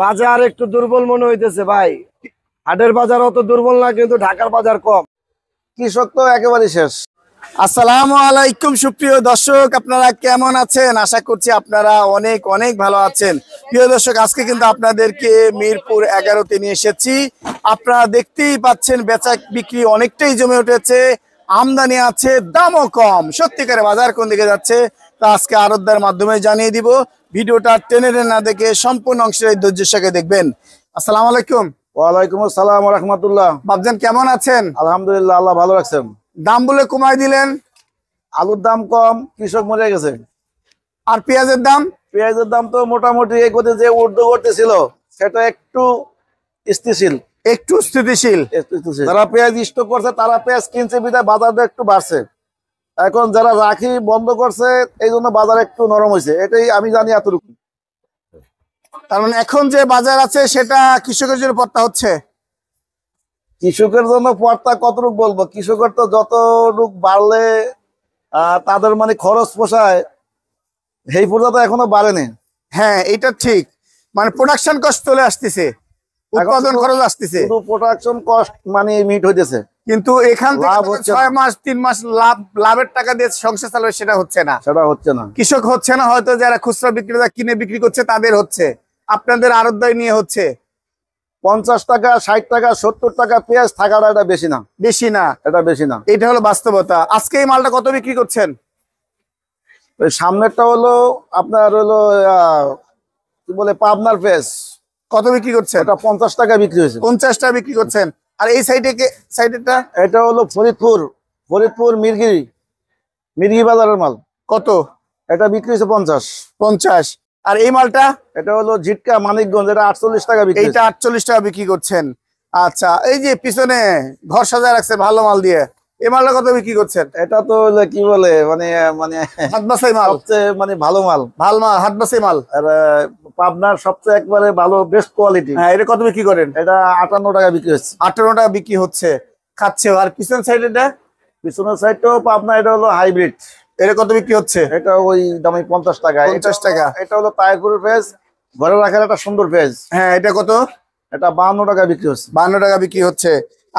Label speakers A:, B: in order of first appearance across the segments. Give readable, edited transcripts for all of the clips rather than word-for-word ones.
A: বাজার একটু দুর্বল মনে হইতেছে ভাই। হাটের বাজার অত দুর্বল না, কিন্তু ঢাকার বাজার কম। কৃষক তো একেবারে শেষ।
B: আসসালামু আলাইকুম সুপ্রিয় দর্শক, আপনারা কেমন আছেন? আশা করছি আপনারা অনেক অনেক ভালো আছেন। প্রিয় দর্শক, আজকে কিন্তু আপনাদেরকে মিরপুর 11-তে নিয়ে এসেছি। আপনারা দেখতেই পাচ্ছেন বেচা বিক্রি অনেকটাই জমে উঠেছে, আমদানি আছে, দামও কম। সত্যিকারে বাজার কোন দিকে যাচ্ছে তা আজকে আরতদার মাধ্যমে জানিয়ে দিব। ভিডিওটা টেনে না দেখে সম্পূর্ণ অংশের এই ধৈর্যের সঙ্গে দেখবেন। আসসালামু আলাইকুম।
A: ওয়ালাইকুম আসসালাম ওয়া রাহমাতুল্লাহ।
B: বাবজান কেমন আছেন?
A: আলহামদুলিল্লাহ, আল্লাহ ভালো রাখছেন।
B: দাম বলে কমাই দিলেন,
A: আলুর দাম কম, কৃষক মরে গেছে।
B: আর পেঁয়াজের দাম?
A: পেঁয়াজের দাম তো মোটামুটি এই গতি যে ঊর্ধ্ব করতেছিল সেটা একটু স্থিতিশীল। যারা পেঁয়াজ স্টক করছে তারা পেঁয়াজ কিনছে বিধায় বাজারটা একটু বাড়ছে। এখন যারা রাখি বন্ধ করছে এই জন্য বাজার একটু নরম হয়েছে, এটাই আমি জানি এতটুকু।
B: তার মানে এখন যে বাজার আছে সেটা কৃষকের জন্য পড়তা হচ্ছে।
A: কৃষকের জন্য পড়তা কতটুকু বলবো, কৃষকের তো যতটুক বাড়লে তাদের মানে খরচ পোষায় এই পর্যন্ত এখনো বাড়েনি।
B: হ্যাঁ, এটা ঠিক। মানে প্রোডাকশন কস্ট চলে আসতেছে, উৎপাদন খরচ আসতেছে,
A: শুধু প্রোডাকশন কস্ট মানে মিট হইতেছে,
B: কিন্তু এখান থেকে 6 মাস 3 মাস লাভের টাকা দিয়ে সংসার চালাবে সেটা হচ্ছে না। কৃষক হচ্ছে না, হয়তো যারা খুচরা বিক্রেতা কিনে বিক্রি করছে তাদের হচ্ছে, আপনাদের আড়তদার নিয়ে হচ্ছে।
A: 50 টাকা 60 টাকা 70 টাকা পেঁয়াজ থাকাটা এটা বেশি না। এটা বেশি না,
B: এটা হলো বাস্তবতা। আজকে এই মালটা কত বিক্রি করছেন?
A: ওই সামনেরটা হলো আপনার হলো কি বলে পাবনার পেঁয়াজ।
B: কত বিক্রি করছেন?
A: এটা 50 টাকা বিক্রি হয়েছে।
B: 50 টাকা বিক্রি করছেন। আর এই সাইডেটা?
A: এটা হলো ফরিদপুর মিরগি বাজারের মাল।
B: কত?
A: এটা বিক্রি হয়েছে
B: 50। আর এই মালটা?
A: এটা হলো ঝিটকা মানিকগঞ্জ, এটা 48 টাকা বিক্রি।
B: এইটা 48 টাকা বিক্রি করছেন। আচ্ছা, এই যে পিছনে ঘর সাজায় রাখছে ভালো মাল দিয়ে, এই মালটা কত বিক্রি করছেন?
A: এটা তো কি বলে মানে
B: হাত বাছাই মাল,
A: সবচেয়ে মানে ভালো মাল,
B: হাত বাছাই মাল।
A: আর পাবনার সবচেয়ে একবারে ভালো বেস্ট কোয়ালিটি।
B: হ্যাঁ, এটা কত বিক্রি করেন?
A: এটা 58 টাকা বিক্রি হচ্ছে।
B: 58 টাকা বিক্রি হচ্ছে, খাচ্ছে। আর পিছন সাইডেটা?
A: পিছনের সাইডটাও পাবনা, এটা হলো হাইব্রিড।
B: এটা কত বিক্রি হচ্ছে?
A: এটা ওই দামে 50 টাকা।
B: 50 টাকা।
A: এটা হলো তায়কুরের পেঁয়াজ, ঘরে রাখার একটা সুন্দর পেঁয়াজ।
B: হ্যাঁ, এটা কত?
A: এটা 52 টাকা বিক্রি হচ্ছে।
B: 52 টাকা বিক্রি হচ্ছে।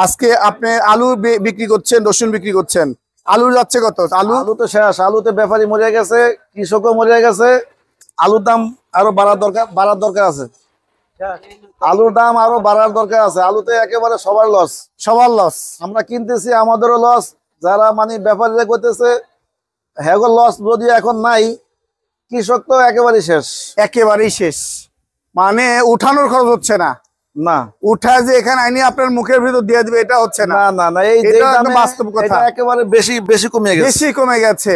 B: আজকে আপনি আলু বিক্রি করছেন, রসুন বিক্রি করছেন, আলু যাচ্ছে কত? আলু
A: তো শেষ, আলুতে ব্যাপারী মরে গেছে, কৃষকও মরে গেছে। আলুর দাম আরো বাড়ার দরকার আছে। আলুর দাম আরো বাড়ার দরকার আছে। আলুতে একেবারে সবার লস। আমরা কিনতেছি, আমাদেরও লস, যারা মানে ব্যাপারীরা করতেছে হ্যাঁ লস যদি এখন নাই, কৃষক তো একেবারেই শেষ।
B: মানে উঠানোর খরচ হচ্ছে না, উঠায় যে এখানে আইনি আপনার মুখের ভিতর দিয়ে দিবে এটা হচ্ছে না।
A: এই
B: বাস্তব কথা,
A: একেবারে বেশি
B: কমে গেছে।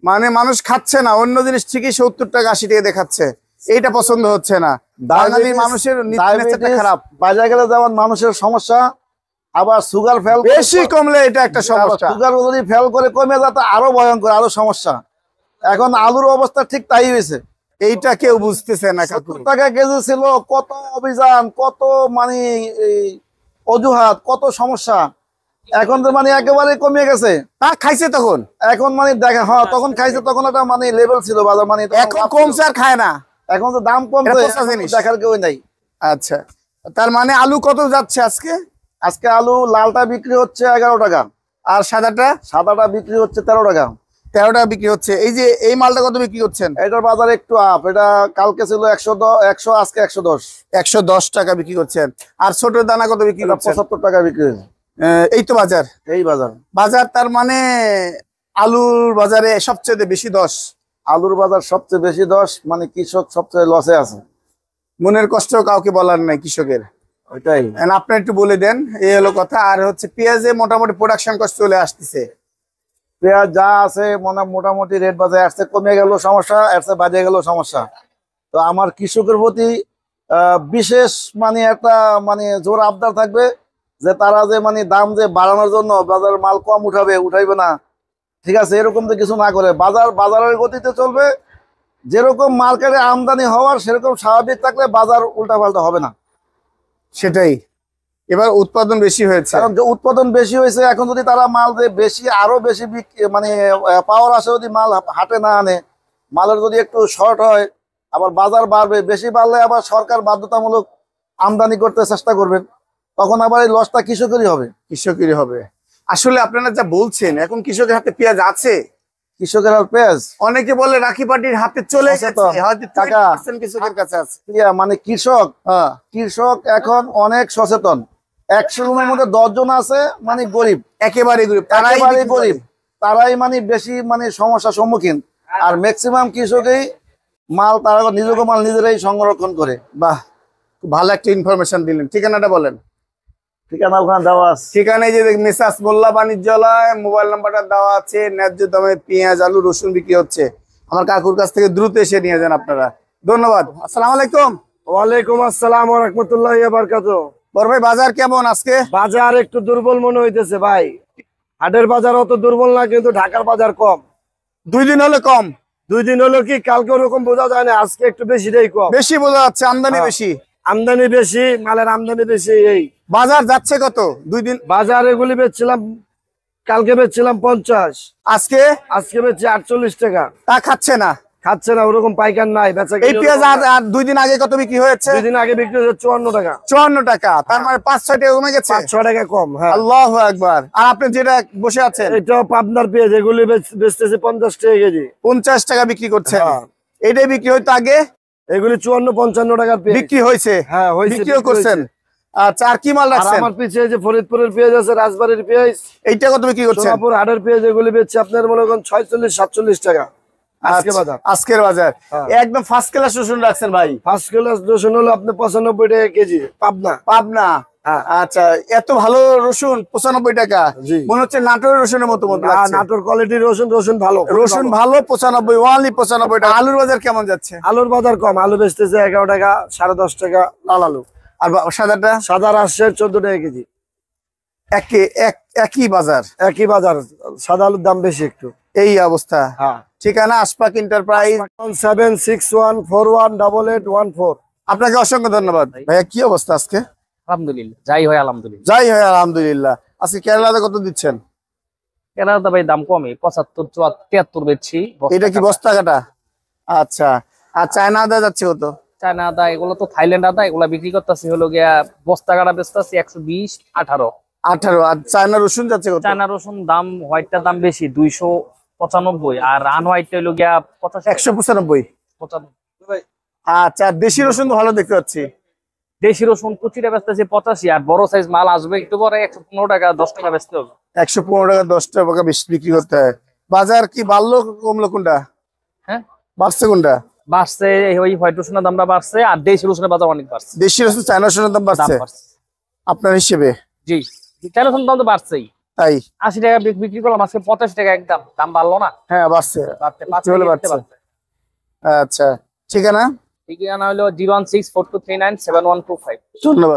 B: মানে মানুষ খাচ্ছে না, অন্য জিনিস ঠিকই 70 টাকা 80 টাকা দেখাচ্ছে, এইটা পছন্দ হচ্ছে না। বাঙালি মানুষের খারাপ।
A: বাজারে গেলে যেমন মানুষের সমস্যা, আবার সুগার ফেল
B: বেশি কমলে এটা একটা সমস্যা।
A: সুগার যদি ফেল করে কমে যায় আরো ভয়ঙ্কর, আরো সমস্যা। এখন আলুর অবস্থা ঠিক তাই হয়েছে,
B: এইটা কেউ বুঝতেছে না।
A: 70 টাকা কেজি ছিল, কত অভিযান, কত মানে অজুহাত, কত সমস্যা। এখন তো মানে একেবারে কমে গেছে।
B: তা খাইছে তখন,
A: এখন মানে দেখে হ্যাঁ তখন খাইছে, তখন একটা মানে লেভেল ছিল বাজার, মানে
B: এখন কমছে আর খায় না।
A: এখন তো দাম কমছে, দেখার কেউ নাই।
B: আচ্ছা, তার মানে আলু কত যাচ্ছে আজকে?
A: আজকে আলু লালটা বিক্রি হচ্ছে 11 টাকা,
B: আর সাদাটা বিক্রি হচ্ছে 13 টাকা। 13 টাকা বিক্রি হচ্ছে। এই যে এই মালটা কত বিক্রি করছেন?
A: এটার বাজার একটু আপ, এটা কালকে ছিল 100, আজকে
B: 110 টাকা বিক্রি করছেন। আর ছোট দানা কত বিক্রি করছেন?
A: 75 টাকা বিক্রি হয়েছে।
B: এই তো বাজার। তার মানে আলুর বাজারে সবচেয়ে বেশি
A: আলুর বাজার সবচেয়ে বেশি মানে কৃষক সবচেয়ে লসে আছে।
B: মনের কষ্ট কাউকে বলার নাই কৃষকের,
A: ওইটাই।
B: আপনি একটু বলে দেন, এই হলো কথা। আর হচ্ছে পেঁয়াজে মোটামুটি প্রোডাকশন কষ্ট চলে আসতেছে,
A: পেঁয়াজ যা আছে মোটামুটি রেট বাজারে আসছে, কমে গেল সমস্যা, আসছে বাজে গেল সমস্যা। তো আমার কৃষকের প্রতি বিশেষ মানে একটা মানে জোর আবদার থাকবে যে তারা যে মানে দাম যে বাড়ানোর জন্য বাজারের মাল কম উঠাইবে না, ঠিক আছে, এরকম তো কিছু না করে বাজারের গতিতে চলবে। যেরকম মার্কেটে আমদানি হওয়ার সেরকম স্বাভাবিক থাকলে বাজার উল্টাপাল্টা হবে না।
B: সেটাই। এবার উৎপাদন বেশি হয়েছে,
A: কারণ উৎপাদন বেশি হয়েছে, এখন যদি তারা মাল আরো বেশি মানে পাওয়ার আসে, যদি মাল হাটে না আনে, মালের যদি একটু শর্ট হয়, আবার বাজার বাড়বে, বেশি বাড়লে আবার সরকার বাধ্যতামূলক আমদানি করতে চেষ্টা করবেন, তখন আবার এই লসটা কৃষকেরই হবে।
B: কৃষকেরই হবে। আসলে আপনারা যা বলছেন, এখন কৃষকের হাতে পেঁয়াজ আছে?
A: কৃষকের আর পেঁয়াজ,
B: অনেকে বলে রাখি পার্টির হাতে চলে
A: সচেতন।
B: গেছে, হয়তো
A: টাকা।
B: 20% কৃষকের কাছে আছে।
A: মানে কৃষক এখন অনেক সচেতন। 100 জনের মধ্যে 10 জন আছে মানে গরিব,
B: একেবারে গরিব,
A: একেবারে গরিব, তারাই মানে বেশি মানে সমস্যার সম্মুখীন। আর ম্যাক্সিমাম কৃষকই মাল তারা নিজেকে মাল নিজেরাই সংরক্ষণ করে।
B: বাহ, খুব ভালো একটা ইনফরমেশন দিলেন। ঠিকানাটা বলেন।
A: ঠিকানা ওখানে দেওয়া আছে।
B: ঠিকানায় যে মেসাজ মোল্লা বাণিজ্যালয়, মোবাইল নাম্বারটা দেওয়া আছে। ন্যায্য দামে পেঁয়াজ, আলু, রসুন বিক্রি হচ্ছে। আমার কাকুর কাছ থেকে দ্রুত এসে নিয়ে যান আপনারা। ধন্যবাদ। আসসালামু আলাইকুম।
C: ওয়ালাইকুম আসসালাম ওয়া রাহমাতুল্লাহি ওয়া বারাকাতুহু।
B: বড় ভাই, বাজার কেমন আজকে?
C: বাজার একটু দুর্বল মনে হইতেছে ভাই। হাটের বাজার অত দুর্বল না, কিন্তু ঢাকার বাজার কম।
B: 2 দিন হলে কম।
C: 2 দিন হলো কি, কালকে ওরকম বোঝা যায় না, আজকে একটু বেশিটাই কম।
B: বেশি বোঝা যাচ্ছে, আমদানি
C: হ্যাঁ।
B: বেশি।
C: আমদানি বেশি, মালের আমদানি বেশি। এই
B: বাজার যাচ্ছে কত 2 দিন?
C: বাজার এগুলি বেচছিলাম, কালকে বেচছিলাম 50,
B: আজকে
C: আজকে বেচছি 48 টাকা।
B: তা খাচ্ছে না।
C: খাচ্ছে না, ওরকম পাইকার নাই বেচা।
B: এই পেঁয়াজ আর 2 দিন আগে কত বিক্রি হয়েছে?
C: 2 দিন আগে বিক্রি হচ্ছে 54 টাকা।
B: 54 টাকা, তার মানে 5-6 টাকা কমে গেছে।
C: 5-6 টাকা কম। হ্যাঁ,
B: আল্লাহু আকবার। আর আপনি যেটা বসে আছেন,
C: এটাও পাবনার পেঁয়াজ, এগুলি বেচতেছে 50 টাকা কেজি।
B: 50 টাকা বিক্রি করছেন।
C: হ্যাঁ।
B: এটাই বিক্রি হইতো আগে,
C: এগুলি 54-55 টাকার পেঁয়াজ
B: বিক্রি হয়েছে।
C: হ্যাঁ, হয়েছে,
B: বিক্রিও
C: বিক্রি
B: করছেন।
C: হয়েছে।
B: আচ্ছা, আর কি মাল
C: আর
B: রাখছেন?
C: আমার পিছিয়ে যে ফরিদপুরের পেঁয়াজ আছে, রাজবাড়ির পেঁয়াজ,
B: এইটা কত বিক্রি করছেন?
C: সোনাপুর হাটের পেঁয়াজ, এগুলি বেচছে আপনার মনে করেন 46-47 টাকা আজকে
B: আচ্ছা,
C: বাজার।
B: আজকের বাজার।
C: হ্যাঁ।
B: একদম ফার্স্ট ক্লাস রসুন রাখছেন ভাই।
C: 5 কিলো রসুন হলো আপনার 95 টাকা কেজি, পাবনা।
B: পাবনা।
C: হ্যাঁ।
B: আচ্ছা, এত ভালো রসুন 95 টাকা।
C: জি।
B: মনে হচ্ছে নাটোরের রসুনের মতো মতো
C: না,
B: লাগছে।
C: নাটোর কোয়ালিটির রসুন ভালো,
B: রসুন ভালো 95, ওনলি 95 টাকা। আলুর বাজার কেমন যাচ্ছে?
C: আলুর বাজার কম, আলু বেচতেছে 11 টাকা, 10.5 টাকা লাল আলু।
B: আর সাদাটা?
C: সাদা রাজশাহীর 14 টাকা কেজি।
B: একই বাজার,
C: একই বাজার, সাদা আলুর দাম বেশি একটু।
B: এই অবস্থা।
C: হ্যাঁ।
B: ঠিকানা আশপাক এন্টারপ্রাইজ।
C: 76141114।
B: আপনাকে অসংখ্য ধন্যবাদ ভাইয়া। কি অবস্থা আজকে?
D: আলহামদুলিল্লাহ, যাই হয় আলহামদুলিল্লাহ।
B: যাই হয় আলহামদুলিল্লাহ। আজকে কেরালাতে কত দিচ্ছেন?
D: কেনাটা ভাই দাম কমে, 75, 73 বেচছি।
B: এটা কি বস্তা কাটা? আচ্ছা। আর চায়না আদা যাচ্ছে কত?
D: চায়না আদা, এগুলো তো থাইল্যান্ড আদা, এগুলা বিক্রি করতেছি হলো গিয়া বস্তা কাটা বেচতেছি 120, 18।
B: 18। আর চায়না রসুন যাচ্ছে কত?
D: চায়না রসুন দাম, হোয়াইটটার দাম বেশি 295, আর আনহোয়াইটটা হলো গিয়া 85,
B: 195।
D: 95।
B: আচ্ছা, আর দেশি রসুন তো ভালো দেখতে পাচ্ছি।
D: দেশি রসুন কুচিটা বেচতেছি 85, আর বড় সাইজ মাল আসবে একটু পরে 115 টাকা, 10 টাকা বেচতে হবে।
B: 115 টাকা, 10 টাকা বেশি বিক্রি করতে হয়। বাজার কি বাড়লো কমলো কোনটা?
D: হ্যাঁ,
B: বাড়ছে কোনটা?
D: বাড়ছে ওই হোয়াইট রসুনের দামটা বাড়ছে, আর দেশি রসুনের বাজার অনেক বাড়ছে।
B: দেশি রসুন চায়না রসুনের দাম
D: দাম
B: বাড়ছে
D: বাড়ছে,
B: আপনার হিসেবে?
D: জি। চায়না রসুনের দাম তো বাড়ছেই।
B: তাই?
D: 80 টাকা বিক্রি করলাম, আজকে 85 টাকা একদম। দাম বাড়লো না?
B: হ্যাঁ, বাড়ছে।
D: বাড়তে
B: হলে বাড়ছে। আচ্ছা, ঠিকানা?
D: ঠিকানা হলো 01642397125।
B: ধন্যবাদ।